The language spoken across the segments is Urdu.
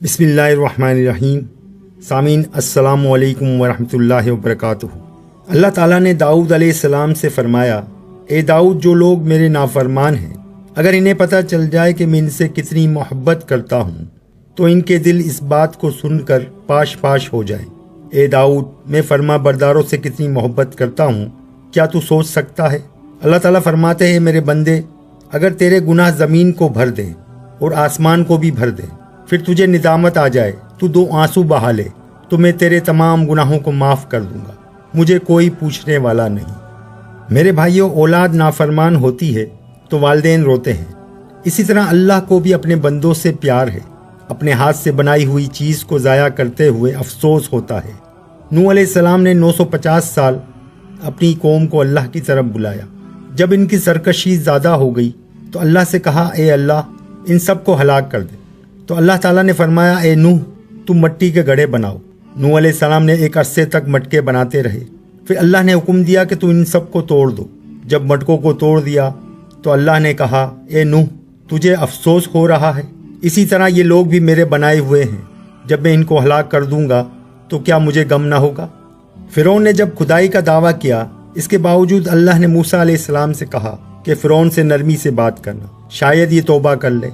بسم اللہ الرحمن الرحیم۔ سامعین السلام علیکم ورحمۃ اللہ وبرکاتہ۔ اللہ تعالیٰ نے داؤد علیہ السلام سے فرمایا، اے داؤد، جو لوگ میرے نافرمان ہیں، اگر انہیں پتہ چل جائے کہ میں ان سے کتنی محبت کرتا ہوں تو ان کے دل اس بات کو سن کر پاش پاش ہو جائیں۔ اے داؤد، میں فرما برداروں سے کتنی محبت کرتا ہوں، کیا تو سوچ سکتا ہے؟ اللہ تعالیٰ فرماتے ہیں، میرے بندے، اگر تیرے گناہ زمین کو بھر دیں اور آسمان کو بھی بھر دیں، پھر تجھے ندامت آ جائے، تو 2 آنسو بہا لے، تو میں تیرے تمام گناہوں کو معاف کر دوں گا، مجھے کوئی پوچھنے والا نہیں۔ میرے بھائیوں، اولاد نافرمان ہوتی ہے تو والدین روتے ہیں، اسی طرح اللہ کو بھی اپنے بندوں سے پیار ہے۔ اپنے ہاتھ سے بنائی ہوئی چیز کو ضائع کرتے ہوئے افسوس ہوتا ہے۔ نوح علیہ السلام نے 950 سال اپنی قوم کو اللہ کی طرف بلایا۔ جب ان کی سرکشی زیادہ ہو گئی تو اللہ سے کہا، اے اللہ، ان سب کو ہلاک کر دے۔ تو اللہ تعالیٰ نے فرمایا، اے نوح، تم مٹی کے گڑھے بناؤ۔ نوح علیہ السلام نے ایک عرصے تک مٹکے بناتے رہے، پھر اللہ نے حکم دیا کہ تم ان سب کو توڑ دو۔ جب مٹکوں کو توڑ دیا تو اللہ نے کہا، اے نوح، تجھے افسوس ہو رہا ہے؟ اسی طرح یہ لوگ بھی میرے بنائے ہوئے ہیں، جب میں ان کو ہلاک کر دوں گا تو کیا مجھے غم نہ ہوگا؟ فرعون نے جب خدائی کا دعویٰ کیا، اس کے باوجود اللہ نے موسیٰ علیہ السلام سے کہا کہ فرعون سے نرمی سے بات کرنا، شاید یہ توبہ کر لے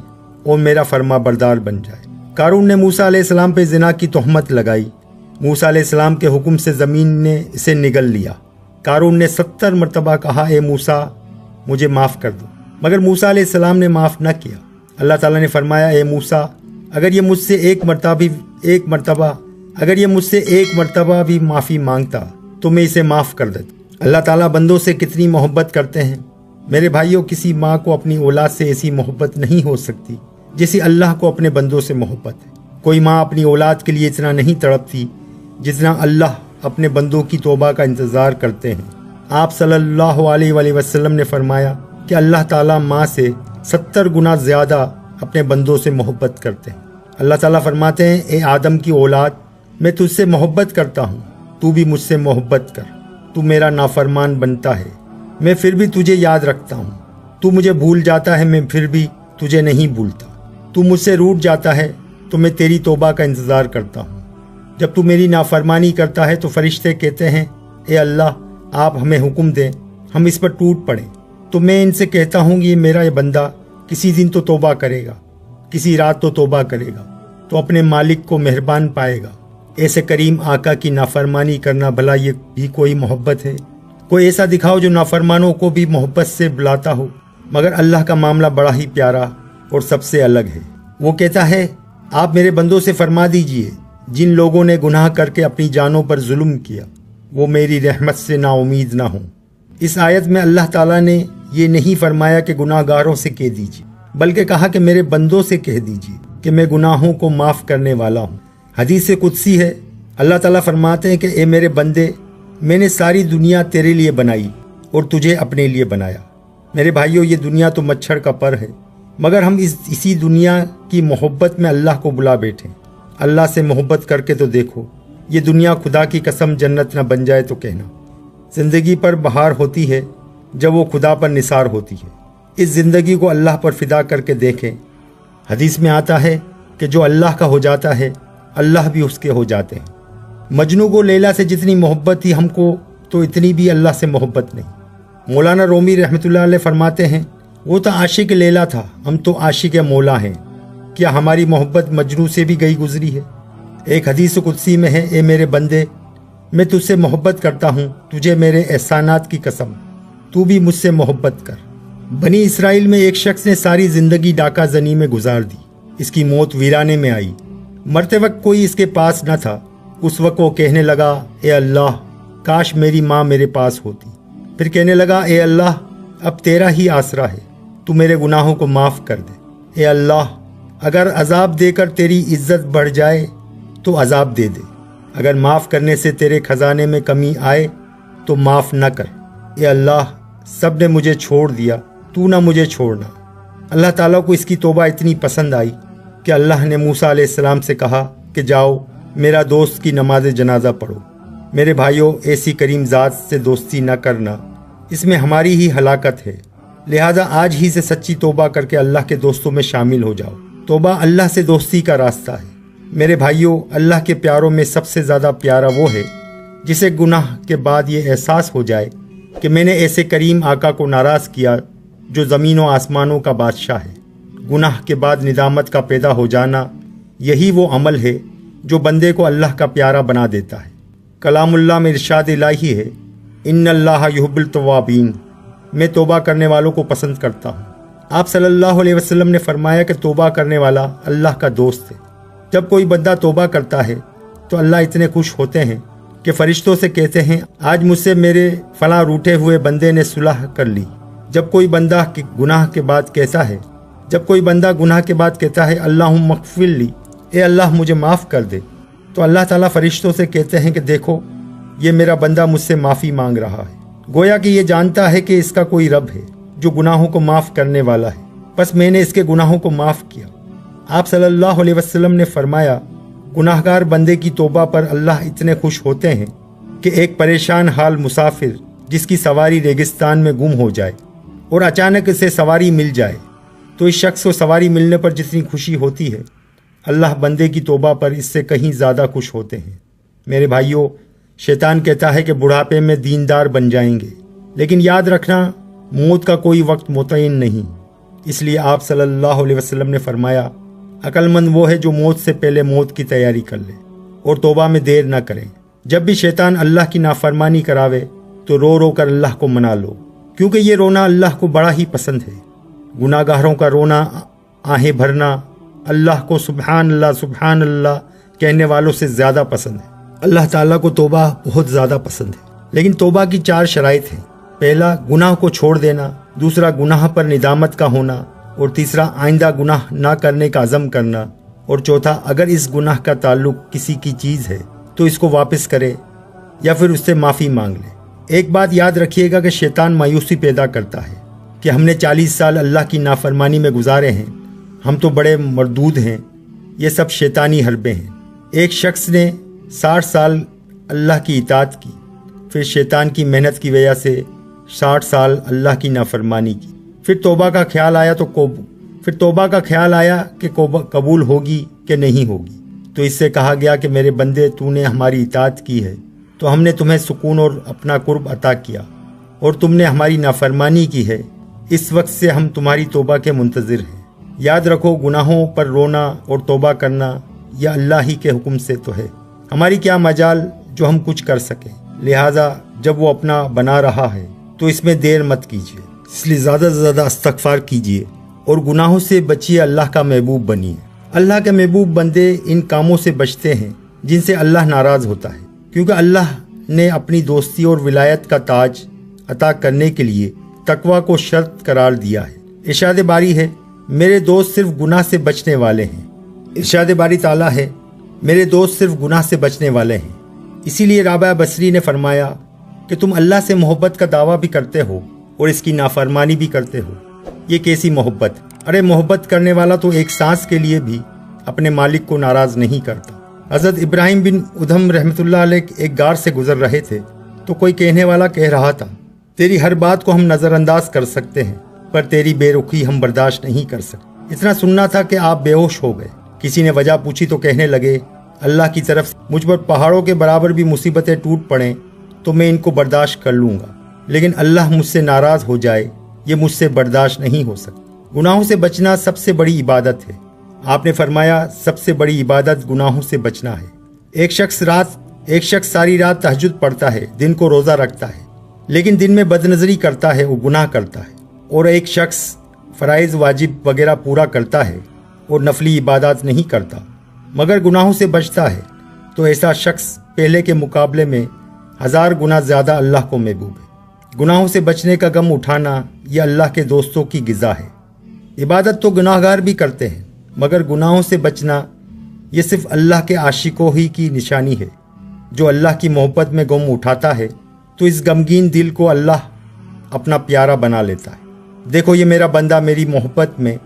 اور میرا فرما بردار بن جائے۔ قارون نے موسیٰ علیہ السلام پہ زنا کی تہمت لگائی۔ موسیٰ علیہ السلام کے حکم سے زمین نے اسے نگل لیا۔ قارون نے 70 مرتبہ کہا، اے موسیٰ، مجھے معاف کر دو، مگر موسیٰ علیہ السلام نے معاف نہ کیا۔ اللہ تعالیٰ نے فرمایا، اے موسیٰ، اگر یہ مجھ سے ایک مرتبہ بھی معافی مانگتا تو میں اسے معاف کر دیتا۔ اللہ تعالیٰ بندوں سے کتنی محبت کرتے ہیں۔ میرے بھائیوں، کسی ماں کو اپنی اولاد سے ایسی محبت نہیں ہو سکتی جیسی اللہ کو اپنے بندوں سے محبت ہے۔ کوئی ماں اپنی اولاد کے لیے اتنا نہیں تڑپتی جتنا اللہ اپنے بندوں کی توبہ کا انتظار کرتے ہیں۔ آپ صلی اللہ علیہ وآلہ وسلم نے فرمایا کہ اللہ تعالیٰ ماں سے 70 گنا زیادہ اپنے بندوں سے محبت کرتے ہیں۔ اللہ تعالیٰ فرماتے ہیں، اے آدم کی اولاد، میں تجھ سے محبت کرتا ہوں، تو بھی مجھ سے محبت کر۔ تو میرا نافرمان بنتا ہے، میں پھر بھی تجھے یاد رکھتا ہوں۔ تو مجھے بھول جاتا ہے، میں پھر بھی تجھے نہیں بھولتا۔ تو مجھ سے روٹھ جاتا ہے تو میں تیری توبہ کا انتظار کرتا ہوں۔ جب تو میری نافرمانی کرتا ہے تو فرشتے کہتے ہیں، اے اللہ، آپ ہمیں حکم دیں، ہم اس پر ٹوٹ پڑیں۔ تو میں ان سے کہتا ہوں کہ یہ میرا یہ بندہ کسی دن تو توبہ کرے گا، کسی رات تو توبہ کرے گا، تو اپنے مالک کو مہربان پائے گا۔ ایسے کریم آقا کی نافرمانی کرنا، بھلا یہ بھی کوئی محبت ہے؟ کوئی ایسا دکھاؤ جو نافرمانوں کو بھی محبت سے بلاتا ہو۔ مگر اللہ کا معاملہ بڑا ہی پیارا اور سب سے الگ ہے۔ وہ کہتا ہے، آپ میرے بندوں سے فرما دیجئے، جن لوگوں نے گناہ کر کے اپنی جانوں پر ظلم کیا، وہ میری رحمت سے نا امید نہ ہوں۔ اس آیت میں اللہ تعالیٰ نے یہ نہیں فرمایا کہ گناہ گاروں سے کہہ دیجئے، بلکہ کہا کہ میرے بندوں سے کہہ دیجئے کہ میں گناہوں کو معاف کرنے والا ہوں۔ حدیث قدسی ہے، اللہ تعالیٰ فرماتے ہیں کہ اے میرے بندے، میں نے ساری دنیا تیرے لیے بنائی اور تجھے اپنے لیے بنایا۔ میرے بھائیوں، یہ دنیا تو مچھر کا پر ہے، مگر ہم اسی دنیا کی محبت میں اللہ کو بلا بیٹھے۔ اللہ سے محبت کر کے تو دیکھو، یہ دنیا خدا کی قسم جنت نہ بن جائے تو کہنا۔ زندگی پر بہار ہوتی ہے جب وہ خدا پر نثار ہوتی ہے۔ اس زندگی کو اللہ پر فدا کر کے دیکھیں۔ حدیث میں آتا ہے کہ جو اللہ کا ہو جاتا ہے، اللہ بھی اس کے ہو جاتے ہیں۔ مجنو کو لیلا سے جتنی محبت تھی، ہم کو تو اتنی بھی اللہ سے محبت نہیں۔ مولانا رومی رحمۃ اللہ علیہ فرماتے ہیں، وہ تو عاشق لیلا تھا، ہم تو عاشق مولا ہیں، کیا ہماری محبت مجنو سے بھی گئی گزری ہے؟ ایک حدیث قدسی میں ہے، اے میرے بندے، میں تجھ سے محبت کرتا ہوں، تجھے میرے احسانات کی قسم، تو بھی مجھ سے محبت کر۔ بنی اسرائیل میں ایک شخص نے ساری زندگی ڈاکہ زنی میں گزار دی۔ اس کی موت ویرانے میں آئی۔ مرتے وقت کوئی اس کے پاس نہ تھا۔ اس وقت وہ کہنے لگا، اے اللہ، کاش میری ماں میرے پاس ہوتی۔ پھر کہنے لگا، اے اللہ، اب تیرا ہی آسرا ہے، تو میرے گناہوں کو معاف کر دے۔ اے اللہ، اگر عذاب دے کر تیری عزت بڑھ جائے تو عذاب دے دے، اگر معاف کرنے سے تیرے خزانے میں کمی آئے تو معاف نہ کر۔ اے اللہ، سب نے مجھے چھوڑ دیا، تو نہ مجھے چھوڑنا۔ اللہ تعالیٰ کو اس کی توبہ اتنی پسند آئی کہ اللہ نے موسیٰ علیہ السلام سے کہا کہ جاؤ، میرا دوست کی نماز جنازہ پڑھو۔ میرے بھائیوں، ایسی کریم ذات سے دوستی نہ کرنا، اس میں ہماری ہی ہلاکت ہے۔ لہذا آج ہی سے سچی توبہ کر کے اللہ کے دوستوں میں شامل ہو جاؤ۔ توبہ اللہ سے دوستی کا راستہ ہے۔ میرے بھائیوں، اللہ کے پیاروں میں سب سے زیادہ پیارا وہ ہے جسے گناہ کے بعد یہ احساس ہو جائے کہ میں نے ایسے کریم آقا کو ناراض کیا جو زمین و آسمانوں کا بادشاہ ہے۔ گناہ کے بعد ندامت کا پیدا ہو جانا، یہی وہ عمل ہے جو بندے کو اللہ کا پیارا بنا دیتا ہے۔ کلام اللہ میں ارشاد الہی ہے، ان اللہ یحب التوابین، میں توبہ کرنے والوں کو پسند کرتا ہوں۔ آپ صلی اللہ علیہ وسلم نے فرمایا کہ توبہ کرنے والا اللہ کا دوست ہے۔ جب کوئی بندہ توبہ کرتا ہے تو اللہ اتنے خوش ہوتے ہیں کہ فرشتوں سے کہتے ہیں، آج مجھ سے میرے فلاں روٹے ہوئے بندے نے صلح کر لی۔ جب کوئی بندہ گناہ کے بعد کہتا ہے اللہم اغفر لی، اے اللہ مجھے معاف کر دے، تو اللہ تعالیٰ فرشتوں سے کہتے ہیں کہ دیکھو یہ میرا بندہ مجھ سے معافی مانگ رہا ہے، گویا کہ یہ جانتا ہے کہ اس کا کوئی رب ہے جو گناہوں کو معاف کرنے والا ہے، بس میں نے اس کے گناہوں کو معاف کیا۔ آپ صلی اللہ علیہ وسلم نے فرمایا، گناہگار بندے کی توبہ پر اللہ اتنے خوش ہوتے ہیں کہ ایک پریشان حال مسافر جس کی سواری ریگستان میں گم ہو جائے اور اچانک اسے سواری مل جائے تو اس شخص کو سواری ملنے پر جتنی خوشی ہوتی ہے، اللہ بندے کی توبہ پر اس سے کہیں زیادہ خوش ہوتے ہیں۔ میرے بھائیوں، شیطان کہتا ہے کہ بڑھاپے میں دیندار بن جائیں گے، لیکن یاد رکھنا موت کا کوئی وقت متعین نہیں۔ اس لیے آپ صلی اللہ علیہ وسلم نے فرمایا، عقل مند وہ ہے جو موت سے پہلے موت کی تیاری کر لے اور توبہ میں دیر نہ کرے۔ جب بھی شیطان اللہ کی نافرمانی کراوے تو رو رو کر اللہ کو منا لو، کیونکہ یہ رونا اللہ کو بڑا ہی پسند ہے۔ گناہ گاروں کا رونا، آہیں بھرنا اللہ کو سبحان اللہ کہنے والوں سے زیادہ پسند ہے۔ اللہ تعالیٰ کو توبہ بہت زیادہ پسند ہے، لیکن توبہ کی 4 شرائط ہیں۔ پہلا، گناہ کو چھوڑ دینا، دوسرا، گناہ پر ندامت کا ہونا، اور تیسرا، آئندہ گناہ نہ کرنے کا عزم کرنا، اور چوتھا، اگر اس گناہ کا تعلق کسی کی چیز ہے تو اس کو واپس کرے یا پھر اس سے معافی مانگ لے۔ ایک بات یاد رکھیے گا کہ شیطان مایوسی پیدا کرتا ہے کہ ہم نے 40 سال اللہ کی نافرمانی میں گزارے ہیں، ہم تو بڑے مردود ہیں۔ یہ سب شیطانی حربیں ہیں۔ ایک شخص نے 60 سال اللہ کی اطاعت کی، پھر شیطان کی محنت کی وجہ سے 60 سال اللہ کی نافرمانی کی، پھر توبہ کا خیال آیا کہ قبول ہوگی کہ نہیں ہوگی، تو اس سے کہا گیا کہ میرے بندے، تو نے ہماری اطاعت کی ہے تو ہم نے تمہیں سکون اور اپنا قرب عطا کیا، اور تم نے ہماری نافرمانی کی ہے، اس وقت سے ہم تمہاری توبہ کے منتظر ہیں۔ یاد رکھو، گناہوں پر رونا اور توبہ کرنا یہ اللہ ہی کے حکم سے تو ہے، ہماری کیا مجال جو ہم کچھ کر سکیں۔ لہٰذا جب وہ اپنا بنا رہا ہے تو اس میں دیر مت کیجیے، اس لیے زیادہ سے زیادہ استغفار کیجیے اور گناہوں سے بچیے، اللہ کا محبوب بنیے۔ اللہ کے محبوب بندے ان کاموں سے بچتے ہیں جن سے اللہ ناراض ہوتا ہے، کیونکہ اللہ نے اپنی دوستی اور ولایت کا تاج عطا کرنے کے لیے تقوی کو شرط قرار دیا ہے۔ ارشاد باری ہے، میرے دوست صرف گناہ سے بچنے والے ہیں۔ ارشاد باری تعالیٰ ہے، میرے دوست صرف گناہ سے بچنے والے ہیں۔ اسی لیے رابعہ بصری نے فرمایا کہ تم اللہ سے محبت کا دعویٰ بھی کرتے ہو اور اس کی نافرمانی بھی کرتے ہو، یہ کیسی محبت؟ ارے محبت کرنے والا تو ایک سانس کے لیے بھی اپنے مالک کو ناراض نہیں کرتا۔ حضرت ابراہیم بن ادھم رحمۃ اللہ علیہ ایک غار سے گزر رہے تھے تو کوئی کہنے والا کہہ رہا تھا، تیری ہر بات کو ہم نظر انداز کر سکتے ہیں پر تیری بے رخی ہم برداشت نہیں کر سکتے۔ اتنا سننا تھا کہ آپ بے ہوش ہو گئے۔ کسی نے وجہ پوچھی تو کہنے لگے، اللہ کی طرف مجھ پر پہاڑوں کے برابر بھی مصیبتیں ٹوٹ پڑیں تو میں ان کو برداشت کر لوں گا، لیکن اللہ مجھ سے ناراض ہو جائے یہ مجھ سے برداشت نہیں ہو سکتا۔ گناہوں سے بچنا سب سے بڑی عبادت ہے۔ آپ نے فرمایا، سب سے بڑی عبادت گناہوں سے بچنا ہے۔ ایک شخص ساری رات تہجد پڑھتا ہے، دن کو روزہ رکھتا ہے، لیکن دن میں بدنظری کرتا ہے، وہ گناہ کرتا ہے۔ اور ایک شخص فرائض واجب وغیرہ پورا کرتا ہے اور نفلی عبادات نہیں کرتا مگر گناہوں سے بچتا ہے، تو ایسا شخص پہلے کے مقابلے میں 1000 گنا زیادہ اللہ کو محبوب ہے۔ گناہوں سے بچنے کا غم اٹھانا یہ اللہ کے دوستوں کی غذا ہے۔ عبادت تو گناہ گار بھی کرتے ہیں، مگر گناہوں سے بچنا یہ صرف اللہ کے عاشقوں ہی کی نشانی ہے۔ جو اللہ کی محبت میں غم اٹھاتا ہے تو اس غمگین دل کو اللہ اپنا پیارا بنا لیتا ہے۔ دیکھو، یہ میرا بندہ میری محبت میں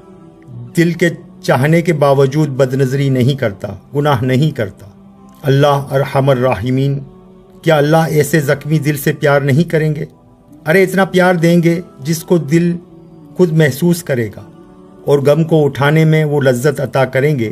دل کے چاہنے کے باوجود بدنظری نہیں کرتا، گناہ نہیں کرتا۔ اللہ ارحم الراحمین، کیا اللہ ایسے زخمی دل سے پیار نہیں کریں گے؟ ارے اتنا پیار دیں گے جس کو دل خود محسوس کرے گا، اور غم کو اٹھانے میں وہ لذت عطا کریں گے۔